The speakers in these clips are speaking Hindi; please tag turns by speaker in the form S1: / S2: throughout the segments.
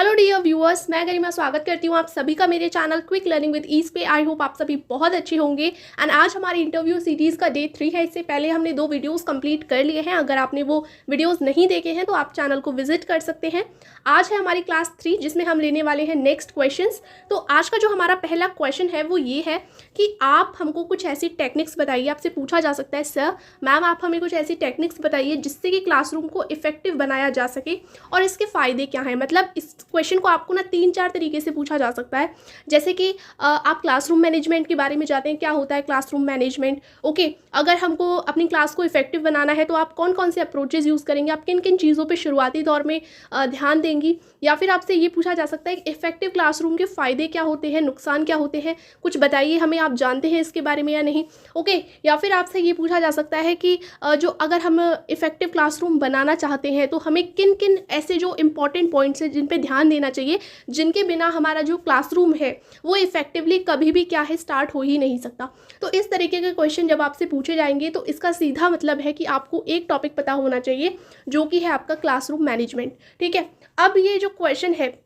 S1: हेलो डियर व्यूअर्स, मैं गरिमा स्वागत करती हूँ आप सभी का मेरे channel quick learning with ease पे। आई होप आप सभी बहुत अच्छे होंगे। एंड आज हमारी इंटरव्यू सीरीज़ का डे 3 है। इससे पहले हमने 2 वीडियोस कंप्लीट कर लिए हैं। अगर आपने वो वीडियोस नहीं देखे हैं तो आप चैनल को विजिट कर सकते हैं। आज है हमारी क्लास 3 जिसमें हम लेने वाले हैं नेक्स्ट क्वेश्चंस। तो आज का जो हमारा पहला क्वेश्चन है वो ये है कि आप हमको कुछ ऐसी टेक्निक्स बताइए। आपसे पूछा जा सकता है सर मैम आप हमें कुछ ऐसी टेक्निक्स बताइए जिससे कि क्लासरूम को इफेक्टिव बनाया जा सके और इसके फ़ायदे क्या हैं। मतलब इस क्वेश्चन को आपको ना 3-4 तरीके से पूछा जा सकता है। जैसे कि आप क्लासरूम मैनेजमेंट के बारे में जानते हैं, क्या होता है क्लासरूम मैनेजमेंट। ओके, अगर हमको अपनी क्लास को इफेक्टिव बनाना है तो आप कौन कौन से अप्रोचेज़ यूज़ करेंगे, आप किन किन चीज़ों पे शुरुआती दौर में ध्यान देंगी। या फिर आपसे ये पूछा जा सकता है कि इफेक्टिव क्लासरूम के फ़ायदे क्या होते हैं, नुकसान क्या होते हैं, कुछ बताइए हमें, आप जानते हैं इसके बारे में या नहीं। ओके, या फिर आपसे ये पूछा जा सकता है कि जो अगर हम इफेक्टिव क्लासरूम बनाना चाहते हैं तो हमें किन किन ऐसे जो इंपॉर्टेंट पॉइंट्स हैं जिन पे ध्यान देना चाहिए, जिनके बिना हमारा जो क्लासरूम है वो इफेक्टिवली कभी भी क्या है स्टार्ट हो ही नहीं सकता। तो इस तरीके के क्वेश्चन जब आपसे पूछे जाएंगे तो इसका सीधा मतलब है कि आपको एक टॉपिक पता होना चाहिए जो कि है आपका क्लासरूम मैनेजमेंट। ठीक है, अब ये जो क्वेश्चन है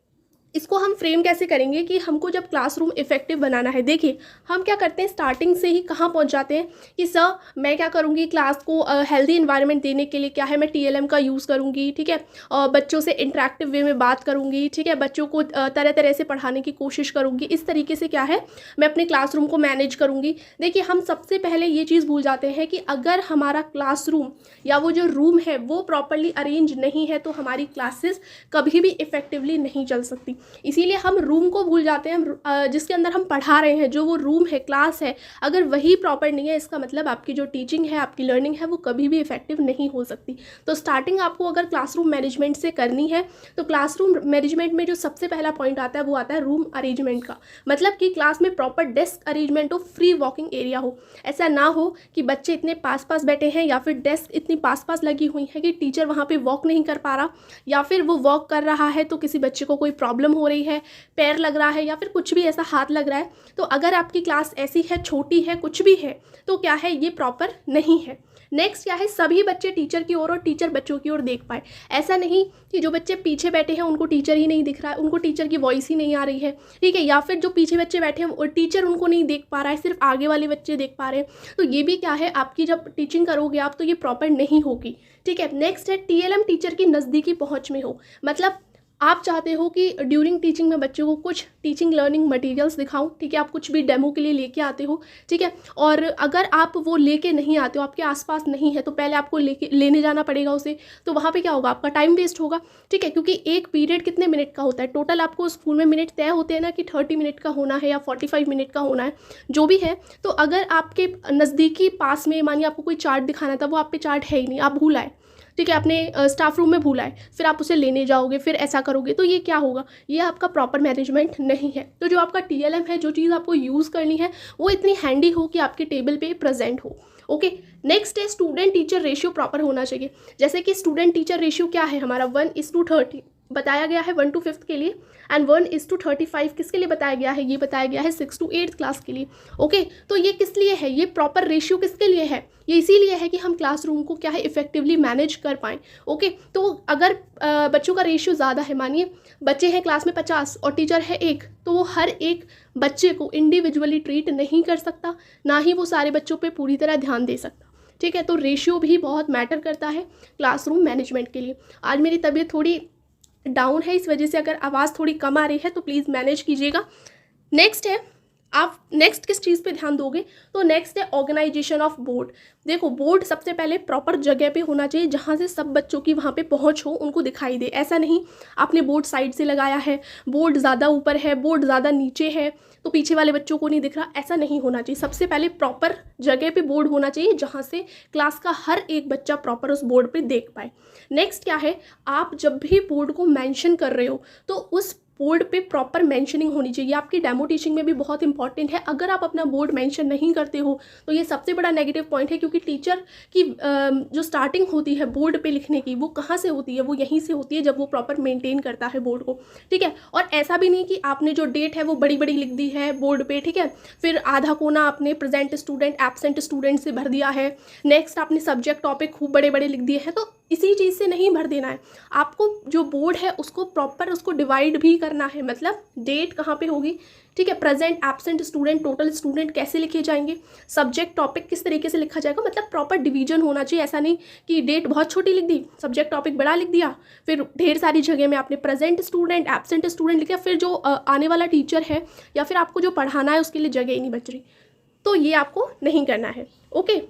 S1: इसको हम फ्रेम कैसे करेंगे कि हमको जब क्लासरूम इफेक्टिव बनाना है। देखिए हम क्या करते हैं, स्टार्टिंग से ही कहाँ पहुँच जाते हैं कि सर मैं क्या करूँगी, क्लास को हेल्दी इन्वायरमेंट देने के लिए क्या है मैं TLM का यूज़ करूँगी। ठीक है, और बच्चों से इंटरेक्टिव वे में बात करूँगी। ठीक है, बच्चों को तरह तरह से पढ़ाने की कोशिश करूँगी। इस तरीके से क्या है मैं अपने क्लासरूम को मैनेज करूँगी। देखिए हम सबसे पहले ये चीज़ भूल जाते हैं कि अगर हमारा क्लासरूम या वो जो रूम है वो प्रॉपरली अरेंज नहीं है तो हमारी क्लासेस कभी भी इफेक्टिवली नहीं चल सकती। इसीलिए हम रूम को भूल जाते हैं, जिसके अंदर हम पढ़ा रहे हैं, जो वो रूम है, क्लास है, अगर वही प्रॉपर नहीं है इसका मतलब आपकी जो टीचिंग है, आपकी लर्निंग है वो कभी भी इफेक्टिव नहीं हो सकती। तो स्टार्टिंग आपको अगर क्लासरूम मैनेजमेंट से करनी है तो क्लासरूम मैनेजमेंट में जो सबसे पहला पॉइंट आता है वो आता है रूम अरेंजमेंट का। मतलब कि क्लास में प्रॉपर डेस्क अरेंजमेंट हो, फ्री वॉकिंग एरिया हो। ऐसा ना हो कि बच्चे इतने पास पास बैठे हैं या फिर डेस्क इतनी पास पास लगी हुई है कि टीचर वहाँ पे वॉक नहीं कर पा रहा, या फिर वो वॉक कर रहा है तो किसी बच्चे को कोई प्रॉब्लम हो रही है, पैर लग रहा है या फिर कुछ भी ऐसा हाथ लग रहा है। तो अगर आपकी क्लास ऐसी है, छोटी है, कुछ भी है, तो क्या है ये प्रॉपर नहीं है। नेक्स्ट क्या है, सभी बच्चे टीचर की ओर और टीचर बच्चों की ओर देख पाए। ऐसा नहीं कि जो बच्चे पीछे बैठे हैं उनको टीचर ही नहीं दिख रहा है, उनको टीचर की वॉइस ही नहीं आ रही है। ठीक है, या फिर जो पीछे बच्चे बैठे हैं और टीचर उनको नहीं देख पा रहा है, सिर्फ आगे वाले बच्चे देख पा रहे हैं। तो ये भी क्या है, आपकी जब टीचिंग करोगे आप तो ये प्रॉपर नहीं होगी। ठीक है, नेक्स्ट है TLM टीचर की नज़दीकी पहुँच में हो। मतलब आप चाहते हो कि ड्यूरिंग टीचिंग में बच्चों को कुछ टीचिंग लर्निंग मटेरियल्स दिखाऊं। ठीक है, आप कुछ भी डेमो के लिए लेके आते हो। ठीक है, और अगर आप वो लेके नहीं आते हो, आपके आसपास नहीं है, तो पहले आपको लेने जाना पड़ेगा उसे। तो वहाँ पे क्या होगा, आपका टाइम वेस्ट होगा। ठीक है, क्योंकि एक पीरियड कितने मिनट का होता है, टोटल आपको स्कूल में मिनट तय होते हैं ना कि 30 मिनट का होना है या 45 मिनट का होना है, जो भी है। तो अगर आपके नज़दीकी पास में मानिए आपको कोई चार्ट दिखाना था, वो आप पे चार्ट है ही नहीं, आप भूल आए। ठीक है, आपने स्टाफ रूम में भूला है, फिर आप उसे लेने जाओगे, फिर ऐसा करोगे, तो ये क्या होगा, ये आपका प्रॉपर मैनेजमेंट नहीं है। तो जो आपका TLM है, जो चीज़ आपको यूज़ करनी है वो इतनी हैंडी हो कि आपके टेबल पे प्रेजेंट हो। ओके, नेक्स्ट है स्टूडेंट टीचर रेशियो प्रॉपर होना चाहिए। जैसे कि स्टूडेंट टीचर रेशियो क्या है हमारा, 1:30 बताया गया है 1 to 5th के लिए, एंड 1:35 किसके लिए बताया गया है, ये बताया गया है 6 to 8th क्लास के लिए। ओके, तो ये किस लिए है, ये प्रॉपर रेशियो किसके लिए है, ये इसीलिए है कि हम क्लासरूम को क्या है इफेक्टिवली मैनेज कर पाएँ। ओके, तो अगर बच्चों का रेशियो ज़्यादा है, मानिए बच्चे हैं क्लास में 50 और टीचर है 1, तो वो हर एक बच्चे को इंडिविजुअली ट्रीट नहीं कर सकता, ना ही वो सारे बच्चों पे पूरी तरह ध्यान दे सकता। ठीक है, तो रेशियो भी बहुत मैटर करता है क्लासरूम मैनेजमेंट के लिए। आज मेरी तबीयत थोड़ी डाउन है, इस वजह से अगर आवाज़ थोड़ी कम आ रही है तो प्लीज़ मैनेज कीजिएगा। नेक्स्ट है, आप नेक्स्ट किस चीज़ पे ध्यान दोगे, तो नेक्स्ट है ऑर्गेनाइजेशन ऑफ बोर्ड। देखो बोर्ड सबसे पहले प्रॉपर जगह पे होना चाहिए जहाँ से सब बच्चों की वहाँ पे पहुँच हो, उनको दिखाई दे। ऐसा नहीं आपने बोर्ड साइड से लगाया है, बोर्ड ज़्यादा ऊपर है, बोर्ड ज़्यादा नीचे है, तो पीछे वाले बच्चों को नहीं दिख रहा, ऐसा नहीं होना चाहिए। सबसे पहले प्रॉपर जगह पे बोर्ड होना चाहिए जहाँ से क्लास का हर एक बच्चा प्रॉपर उस बोर्ड पे देख पाए। नेक्स्ट क्या है, आप जब भी बोर्ड को मेंशन कर रहे हो तो उस बोर्ड पे प्रॉपर मेंशनिंग होनी चाहिए। आपकी डेमो टीचिंग में भी बहुत इंपॉर्टेंट है। अगर आप अपना बोर्ड मेंशन नहीं करते हो तो ये सबसे बड़ा नेगेटिव पॉइंट है, क्योंकि टीचर की जो स्टार्टिंग होती है बोर्ड पे लिखने की वो कहाँ से होती है, वो यहीं से होती है जब वो प्रॉपर मेंटेन करता है बोर्ड को। ठीक है, और ऐसा भी नहीं कि आपने जो डेट है वो बड़ी बड़ी लिख दी है बोर्ड पे। ठीक है, फिर आधा कोना आपने प्रेजेंट स्टूडेंट एब्सेंट स्टूडेंट से भर दिया है। नेक्स्ट आपने सब्जेक्ट टॉपिक खूब बड़े बड़े लिख दिए हैं, तो इसी चीज़ से नहीं भर देना है, आपको जो बोर्ड है उसको प्रॉपर उसको डिवाइड भी करना है। मतलब डेट कहाँ पे होगी, ठीक है, present, absent student, total student कैसे लिखे जाएंगे, सब्जेक्ट टॉपिक किस तरीके से लिखा जाएगा, मतलब प्रॉपर डिवीजन होना चाहिए। ऐसा नहीं कि डेट बहुत छोटी लिख दी, सब्जेक्ट टॉपिक बड़ा लिख दिया, फिर ढेर सारी जगह में आपने प्रेजेंट स्टूडेंट, एब्सेंट स्टूडेंट लिखा, फिर जो आने वाला टीचर है या फिर आपको जो पढ़ाना है उसके लिए जगह ही नहीं बच रही। तो ये आपको नहीं करना है। ओके,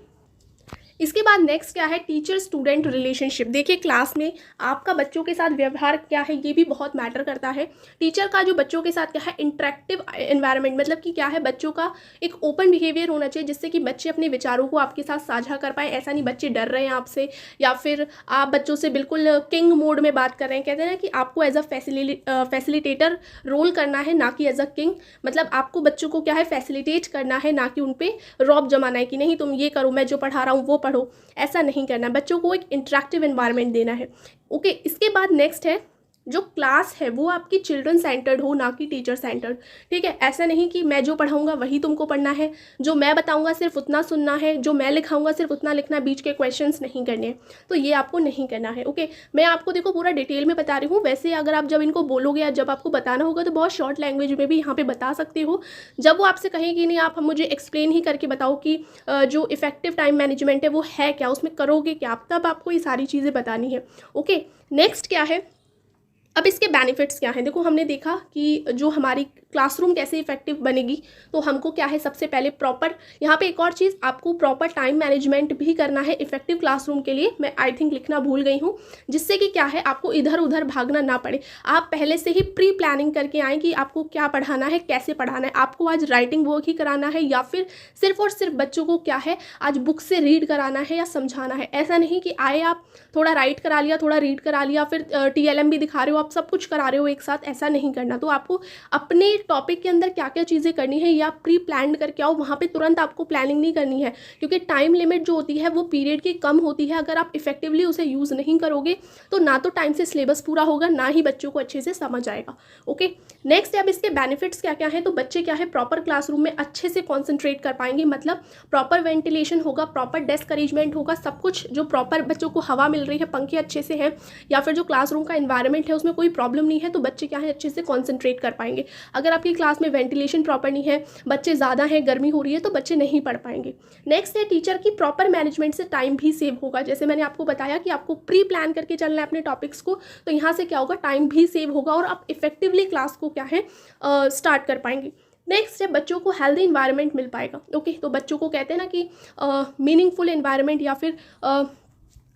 S1: इसके बाद नेक्स्ट क्या है, टीचर स्टूडेंट रिलेशनशिप। देखिए क्लास में आपका बच्चों के साथ व्यवहार क्या है ये भी बहुत मैटर करता है। टीचर का जो बच्चों के साथ क्या है, इंटरेक्टिव एनवायरनमेंट, मतलब कि क्या है, बच्चों का एक ओपन बिहेवियर होना चाहिए जिससे कि बच्चे अपने विचारों को आपके साथ साझा कर पाएँ। ऐसा नहीं बच्चे डर रहे हैं आपसे या फिर आप बच्चों से बिल्कुल किंग मोड में बात कर रहे हैं। कहते हैं ना कि आपको एज अ फैसिलिटेटर रोल करना है, ना कि एज अ किंग। मतलब आपको बच्चों को क्या है, फैसिलिटेट करना है, ना कि उन पर रौब जमाना है कि नहीं तुम ये करो, मैं जो पढ़ा रहा हूँ वो पढ़ो। ऐसा नहीं करना, बच्चों को एक इंटरेक्टिव एनवायरनमेंट देना है। ओके, इसके बाद नेक्स्ट है जो क्लास है वो आपकी चिल्ड्रन सेंटर्ड हो, ना कि टीचर सेंटर्ड। ठीक है, ऐसा नहीं कि मैं जो पढ़ाऊंगा वही तुमको पढ़ना है, जो मैं बताऊंगा सिर्फ उतना सुनना है, जो मैं लिखाऊंगा सिर्फ उतना लिखना, बीच के क्वेश्चंस नहीं करने हैं। तो ये आपको नहीं करना है। ओके, मैं आपको देखो पूरा डिटेल में बता रही हूँ। वैसे अगर आप जब इनको बोलोगे या जब आपको बताना होगा तो बहुत शॉर्ट लैंग्वेज में भी यहाँ पर बता सकते हो। जब वो आपसे कहेंगे नहीं आप मुझे एक्सप्लेन ही करके बताओ कि जो इफेक्टिव टाइम मैनेजमेंट है वो है क्या, उसमें करोगे क्या, तब आपको ये सारी चीज़ें बतानी है। ओके, नेक्स्ट क्या है, अब इसके बेनिफिट्स क्या हैं। देखो हमने देखा कि जो हमारी क्लासरूम कैसे इफेक्टिव बनेगी, तो हमको क्या है, सबसे पहले प्रॉपर, यहाँ पे एक और चीज़, आपको प्रॉपर टाइम मैनेजमेंट भी करना है इफेक्टिव क्लासरूम के लिए। मैं आई थिंक लिखना भूल गई हूँ, जिससे कि क्या है, आपको इधर उधर भागना ना पड़े। आप पहले से ही प्री प्लानिंग करके आएँ कि आपको क्या पढ़ाना है, कैसे पढ़ाना है, आपको आज राइटिंग वर्क ही कराना है या फिर सिर्फ और सिर्फ बच्चों को क्या है आज बुक से रीड कराना है या समझाना है। ऐसा नहीं कि आए आप थोड़ा राइट करा लिया, थोड़ा रीड करा लिया, फिर TLM भी दिखा रहे हो, आप सब कुछ करा रहे हो एक साथ, ऐसा नहीं करना। तो आपको अपने टॉपिक के अंदर क्या क्या चीज़ें करनी है ये आप प्री प्लान करके आओ। वहाँ पे तुरंत आपको प्लानिंग नहीं करनी है, क्योंकि टाइम लिमिट जो होती है वो पीरियड की कम होती है। अगर आप इफेक्टिवली उसे यूज़ नहीं करोगे तो ना तो टाइम से सिलेबस पूरा होगा, ना ही बच्चों को अच्छे से समझ आएगा। ओके, नेक्स्ट अब इसके बेनिफिट्स क्या क्या है, तो बच्चे क्या है प्रॉपर क्लासरूम में अच्छे से कॉन्सेंट्रेट कर पाएंगे। मतलब प्रॉपर वेंटिलेशन होगा, प्रॉपर डेस्क अरेंजमेंट होगा, सब कुछ जो प्रॉपर बच्चों को हवा मिल रही है, पंखे अच्छे से हैं, या फिर जो क्लासरूम का एनवायरनमेंट है उसमें कोई प्रॉब्लम नहीं है, तो बच्चे क्या है अच्छे से कॉन्सेंट्रेट कर पाएंगे। अगर आपकी क्लास में वेंटिलेशन प्रॉपर नहीं है, बच्चे ज़्यादा हैं, गर्मी हो रही है, तो बच्चे नहीं पढ़ पाएंगे। नेक्स्ट है टीचर की प्रॉपर मैनेजमेंट से टाइम भी सेव होगा। जैसे मैंने आपको बताया कि आपको प्री प्लान करके चलना है अपने टॉपिक्स को, तो यहाँ से क्या होगा, टाइम भी सेव होगा और आप इफेक्टिवली क्लास को क्या है स्टार्ट कर पाएंगे। नेक्स्ट है बच्चों को हेल्दी इन्वायरमेंट मिल पाएगा। ओके, तो बच्चों को कहते हैं ना कि मीनिंगफुल इन्वायरमेंट या फिर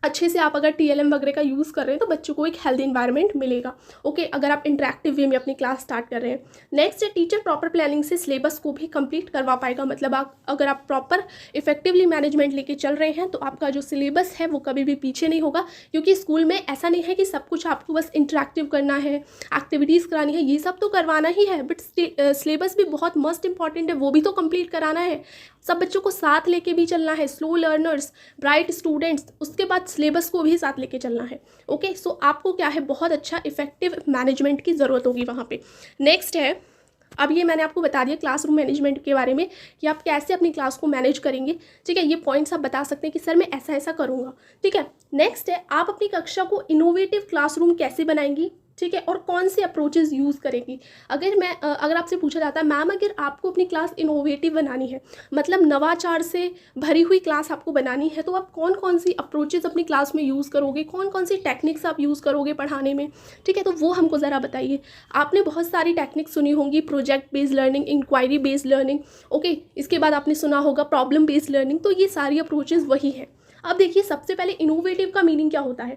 S1: अच्छे से आप अगर TLM वगैरह का यूज़ कर रहे हैं तो बच्चों को एक हेल्दी इन्वायरमेंट मिलेगा। ओके, अगर आप इंटरेक्टिव वे में अपनी क्लास स्टार्ट कर रहे हैं। नेक्स्ट है टीचर प्रॉपर प्लानिंग से सिलेबस को भी कंप्लीट करवा पाएगा। मतलब अगर आप प्रॉपर इफेक्टिवली मैनेजमेंट लेके चल रहे हैं तो आपका जो सिलेबस है वो कभी भी पीछे नहीं होगा, क्योंकि स्कूल में ऐसा नहीं है कि सब कुछ आपको बस इंटरेक्टिव करना है, एक्टिविटीज़ करानी है, ये सब तो करवाना ही है, बट सिलेबस भी बहुत मोस्ट इंपॉर्टेंट है, वो भी तो कंप्लीट कराना है। सब बच्चों को साथ लेके भी चलना है, स्लो लर्नर्स, ब्राइट स्टूडेंट्स, उसके बाद सिलेबस को भी साथ लेके चलना है। ओके, सो आपको क्या है बहुत अच्छा इफेक्टिव मैनेजमेंट की ज़रूरत होगी वहाँ पे। नेक्स्ट है, अब ये मैंने आपको बता दिया क्लासरूम मैनेजमेंट के बारे में कि आप कैसे अपनी क्लास को मैनेज करेंगे। ठीक है, ये पॉइंट्स आप बता सकते हैं कि सर मैं ऐसा ऐसा करूँगा। ठीक है, नेक्स्ट है आप अपनी कक्षा को इनोवेटिव क्लासरूम कैसे बनाएंगी। ठीक है, और कौन से अप्रोचेज़ यूज़ करेगी। अगर आपसे पूछा जाता है मैम अगर आपको अपनी क्लास इनोवेटिव बनानी है, मतलब नवाचार से भरी हुई क्लास आपको बनानी है, तो आप कौन कौन सी अप्रोचेज़ अपनी क्लास में यूज़ करोगे, कौन कौन सी टेक्निक्स आप यूज़ करोगे पढ़ाने में। ठीक है, तो वो हमको ज़रा बताइए। आपने बहुत सारी टेक्निक्स सुनी होंगी, project based learning, inquiry based learning. Okay, इसके बाद आपने सुना होगा प्रॉब्लम बेस्ड लर्निंग। तो ये सारी अप्रोचेज़ वही है। अब देखिए सबसे पहले इनोवेटिव का मीनिंग क्या होता है।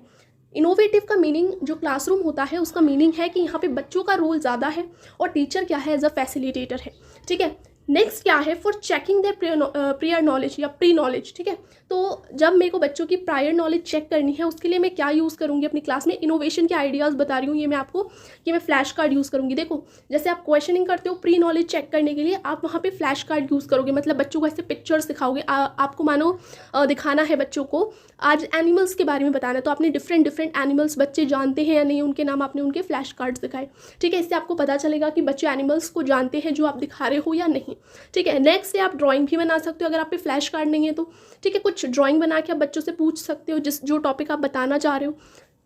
S1: इनोवेटिव का मीनिंग जो क्लासरूम होता है उसका मीनिंग है कि यहाँ पे बच्चों का रोल ज़्यादा है और टीचर क्या है एज अ फैसिलिटेटर है। ठीक है, नेक्स्ट क्या है for checking the prior knowledge या प्री नॉलेज। ठीक है, तो जब मेरे को बच्चों की प्रायर नॉलेज चेक करनी है उसके लिए मैं क्या यूज़ करूँगी अपनी क्लास में, इनोवेशन के आइडियाज़ बता रही हूँ ये मैं आपको, कि मैं फ्लैश कार्ड यूज़ करूँगी। देखो जैसे आप क्वेश्चनिंग करते हो प्री नॉलेज चेक करने के लिए, आप वहाँ पे फ्लैश कार्ड यूज़ करोगे। मतलब बच्चों को ऐसे पिक्चर्स दिखाओगे, आपको मानो दिखाना है बच्चों को आज एनिमल्स के बारे में बताना है, तो आपने डिफरेंट एनिमल्स बच्चे जानते हैं या नहीं, उनके नाम आपने उनके फ्लैश कार्ड्स दिखाए। ठीक है, इससे आपको पता चलेगा कि बच्चे एनिमल्स को जानते हैं जो आप दिखा रहे हो या नहीं। ठीक है। नेक्स्ट है आप ड्राइंग भी बना सकते हो अगर आप पे फ्लैश कार्ड नहीं है तो, ठीक है। कुछ ड्राइंग बना के आप बच्चों से पूछ सकते हो जो टॉपिक आप बताना चाह रहे हो।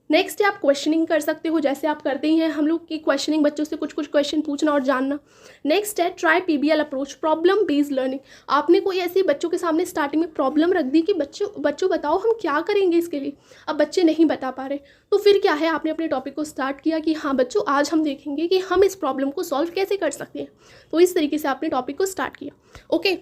S1: नेक्स्ट है आप क्वेश्चनिंग कर सकते हो, जैसे आप करते ही हैं हम लोग की क्वेश्चनिंग, बच्चों से कुछ कुछ क्वेश्चन पूछना और जानना। नेक्स्ट है try PBL approach, problem based learning. आपने कोई ऐसी बच्चों के सामने स्टार्टिंग में प्रॉब्लम रख दी कि बच्चों बताओ हम क्या करेंगे इसके लिए। अब बच्चे नहीं बता पा रहे तो फिर क्या है, आपने अपने टॉपिक को स्टार्ट किया कि हाँ बच्चों आज हम देखेंगे कि हम इस प्रॉब्लम को सॉल्व कैसे कर सकते हैं। तो इस तरीके से आपने टॉपिक को स्टार्ट किया। ओके,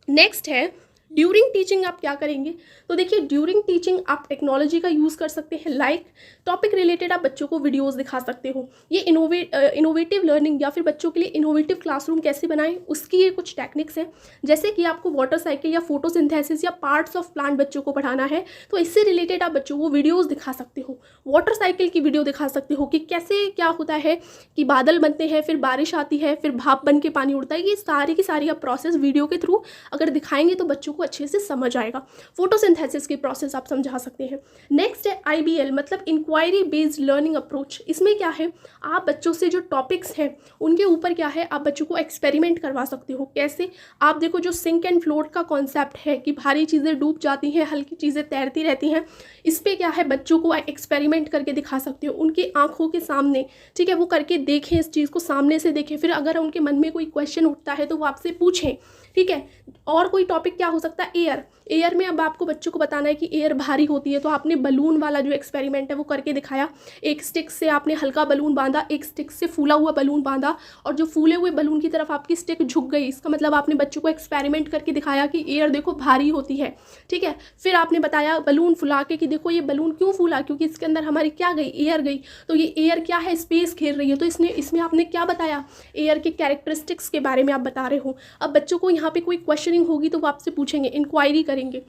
S1: नेक्स्ट है ड्यूरिंग टीचिंग आप क्या करेंगे। तो देखिए ड्यूरिंग टीचिंग आप टेक्नोलॉजी का यूज़ कर सकते हैं, लाइक टॉपिक रिलेटेड आप बच्चों को वीडियोस दिखा सकते हो। ये इनोवेटिव लर्निंग या फिर बच्चों के लिए इनोवेटिव क्लासरूम कैसे बनाएं उसकी ये कुछ टेक्निक्स हैं। जैसे कि आपको वाटर साइकिल या फोटोसिंथेसिस या पार्ट्स ऑफ प्लांट बच्चों को पढ़ाना है तो इससे रिलेटेड आप बच्चों को वीडियोज़ दिखा सकते हो। वाटर साइकिल की वीडियो दिखा सकते हो कि कैसे क्या होता है कि बादल बनते हैं, फिर बारिश आती है, फिर भाप बन के पानी उड़ता है। ये सारी की सारी आप प्रोसेस वीडियो के थ्रू अगर दिखाएंगे तो बच्चों को अच्छे से समझ आएगा। फोटोसिंथेसिस की प्रोसेस आप समझा सकते हैं। नेक्स्ट है IBL मतलब इंक्वायरी बेस्ड लर्निंग अप्रोच। इसमें क्या है, आप बच्चों से जो टॉपिक्स हैं उनके ऊपर क्या है आप बच्चों को एक्सपेरिमेंट करवा सकते हो। कैसे, आप देखो जो सिंक एंड फ्लोट का कॉन्सेप्ट है कि भारी चीज़ें डूब जाती हैं, हल्की चीज़ें तैरती रहती हैं, इस पर क्या है बच्चों को एक्सपेरिमेंट करके दिखा सकते हो उनकी आंखों के सामने। ठीक है, वो करके देखें, इस चीज़ को सामने से देखें, फिर अगर उनके मन में कोई क्वेश्चन उठता है तो वो आपसे पूछें। ठीक है, और कोई टॉपिक क्या हो सकता है, एयर में अब आपको बच्चों को बताना है कि एयर भारी होती है तो आपने बलून वाला जो एक्सपेरिमेंट है वो करके दिखाया। एक स्टिक से आपने हल्का बलून बांधा, एक स्टिक से फूला हुआ बलून बांधा और जो फूले हुए बलून की तरफ आपकी स्टिक झुक गई, इसका मतलब आपने बच्चों को एक्सपेरिमेंट करके दिखाया कि एयर देखो भारी होती है। ठीक है, फिर आपने बताया बलून फुला के कि देखो ये बलून क्यों फूला, क्योंकि इसके अंदर हमारी क्या गई, एयर गई। तो ये एयर क्या है, स्पेस घेर रही है। तो इसमें आपने क्या बताया, एयर के कैरेक्टरिस्टिक्स के बारे में आप बता रहे हो। अब बच्चों को यहाँ पे कोई क्वेश्चनिंग होगी तो वो आपसे पूछेंगे, इंक्वायरी करेंगे।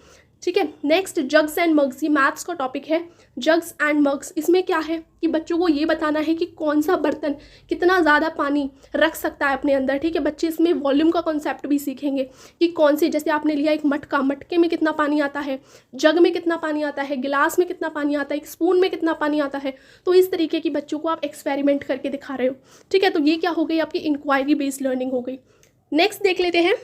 S1: ठीक है, नेक्स्ट जग्स एंड मग्स, ये मैथ्स का टॉपिक है, जग्स एंड मग्स। इसमें क्या है कि बच्चों को ये बताना है कि कौन सा बर्तन कितना ज़्यादा पानी रख सकता है अपने अंदर। ठीक है, बच्चे इसमें वॉल्यूम का कॉन्सेप्ट भी सीखेंगे कि कौन से, जैसे आपने लिया एक मटका, मटके में कितना पानी आता है, जग में कितना पानी आता है, गिलास में कितना पानी आता है, एक स्पून में कितना पानी आता है। तो इस तरीके की बच्चों को आप एक्सपेरिमेंट करके दिखा रहे हो। ठीक है, तो ये क्या हो गई, आपकी इंक्वायरी बेस्ड लर्निंग हो गई। नेक्स्ट देख लेते हैं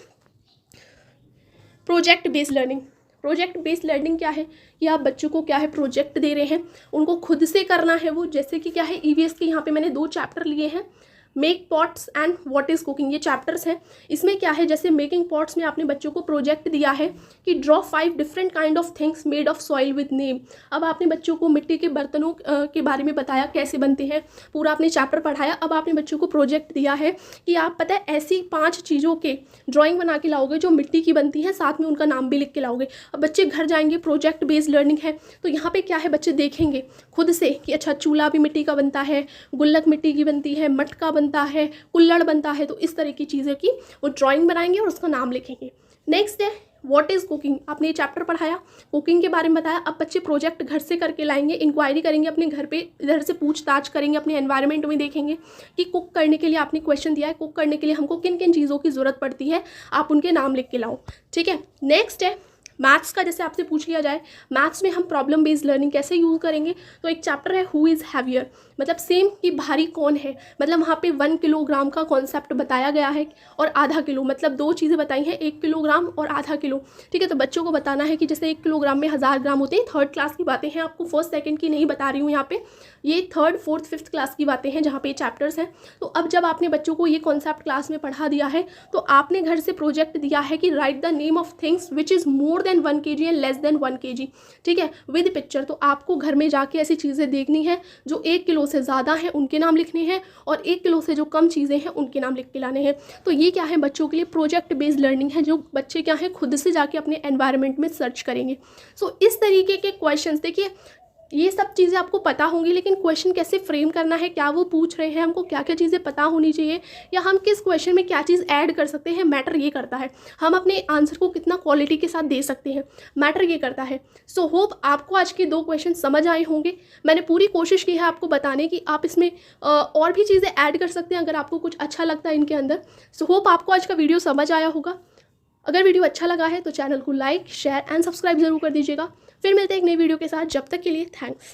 S1: project based learning. Project based learning क्या है कि आप बच्चों को क्या है प्रोजेक्ट दे रहे हैं, उनको खुद से करना है वो। जैसे कि क्या है EVS के यहाँ पे मैंने 2 चैप्टर लिए हैं, make pots and what is cooking, ये चैप्टर्स हैं। इसमें क्या है, जैसे मेकिंग पॉट्स में आपने बच्चों को प्रोजेक्ट दिया है कि draw 5 different kind of things made of soil with name. अब आपने बच्चों को मिट्टी के बर्तनों के बारे में बताया कैसे बनते हैं, पूरा आपने चैप्टर पढ़ाया। अब आपने बच्चों को प्रोजेक्ट दिया है कि आप पता है ऐसी 5 चीज़ों के ड्राइंग बना के लाओगे जो मिट्टी की बनती हैं, साथ में उनका नाम भी लिख के लाओगे। अब बच्चे घर जाएंगे, प्रोजेक्ट बेस्ड लर्निंग है तो यहाँ पे क्या है, बच्चे देखेंगे खुद से कि अच्छा चूल्हा भी मिट्टी का बनता है, गुल्लक मिट्टी की बनती है, मटका बनता है, कुल्हड़ बनता है। तो इस तरह की चीज़ें की वो ड्राइंग बनाएंगे और उसका नाम लिखेंगे। नेक्स्ट है व्हाट इज़ कुकिंग, आपने ये चैप्टर पढ़ाया, कुकिंग के बारे में बताया। अब बच्चे प्रोजेक्ट घर से करके लाएंगे, इंक्वायरी करेंगे अपने घर पे, इधर से पूछताछ करेंगे, अपने एनवायरनमेंट में देखेंगे कि कुक करने के लिए आपने क्वेश्चन दिया है, कुक करने के लिए हमको किन किन चीज़ों की ज़रूरत पड़ती है, आप उनके नाम लिख के लाओ। ठीक है, नेक्स्ट है मैथ्स का। जैसे आपसे पूछ लिया जाए मैथ्स में हम प्रॉब्लम बेस्ड लर्निंग कैसे यूज़ करेंगे, तो एक चैप्टर है हु इज़ हैवियर, मतलब सेम कि भारी कौन है, मतलब वहाँ पे 1 किलोग्राम का कॉन्सेप्ट बताया गया है और आधा किलो, मतलब 2 चीज़ें बताई हैं, 1 किलोग्राम और आधा किलो। ठीक है, तो बच्चों को बताना है कि जैसे 1 किलोग्राम में 1000 ग्राम होते हैं। 3rd क्लास की बातें हैं, आपको 1st 2nd की नहीं बता रही हूँ यहाँ पे, ये 3rd 4th 5th क्लास की बातें हैं जहाँ पे चैप्टर्स हैं। तो अब जब आपने बच्चों को ये कॉन्सेप्ट क्लास में पढ़ा दिया है तो आपने घर से प्रोजेक्ट दिया है कि right the name of things which is more than 1 kg and less than 1 kg। ठीक है, विद पिक्चर। तो आपको घर में जाके ऐसी चीज़ें देखनी है जो 1 किलो से ज़्यादा हैं उनके नाम लिखने हैं और 1 किलो से जो कम चीज़ें हैं उनके नाम लिख के लाने हैं। तो ये क्या है, बच्चों के लिए प्रोजेक्ट बेस्ड लर्निंग है, जो बच्चे क्या है खुद से जाके अपने एनवायरनमेंट में सर्च करेंगे। सो इस तरीके के क्वेश्चंस, देखिए ये सब चीज़ें आपको पता होंगी, लेकिन क्वेश्चन कैसे फ्रेम करना है, क्या वो पूछ रहे हैं, हमको क्या क्या चीज़ें पता होनी चाहिए, या हम किस क्वेश्चन में क्या चीज़ ऐड कर सकते हैं, मैटर ये करता है। हम अपने आंसर को कितना क्वालिटी के साथ दे सकते हैं, मैटर ये करता है। सो होप आपको आज के 2 क्वेश्चन समझ आए होंगे। मैंने पूरी कोशिश की है आपको बताने की आप इसमें और भी चीज़ें ऐड कर सकते हैं अगर आपको कुछ अच्छा लगता है इनके अंदर। सो होप आपको आज का वीडियो समझ आया होगा। अगर वीडियो अच्छा लगा है तो चैनल को लाइक, शेयर एंड सब्सक्राइब जरूर कर दीजिएगा। फिर मिलते हैं एक नई वीडियो के साथ, जब तक के लिए थैंक्स।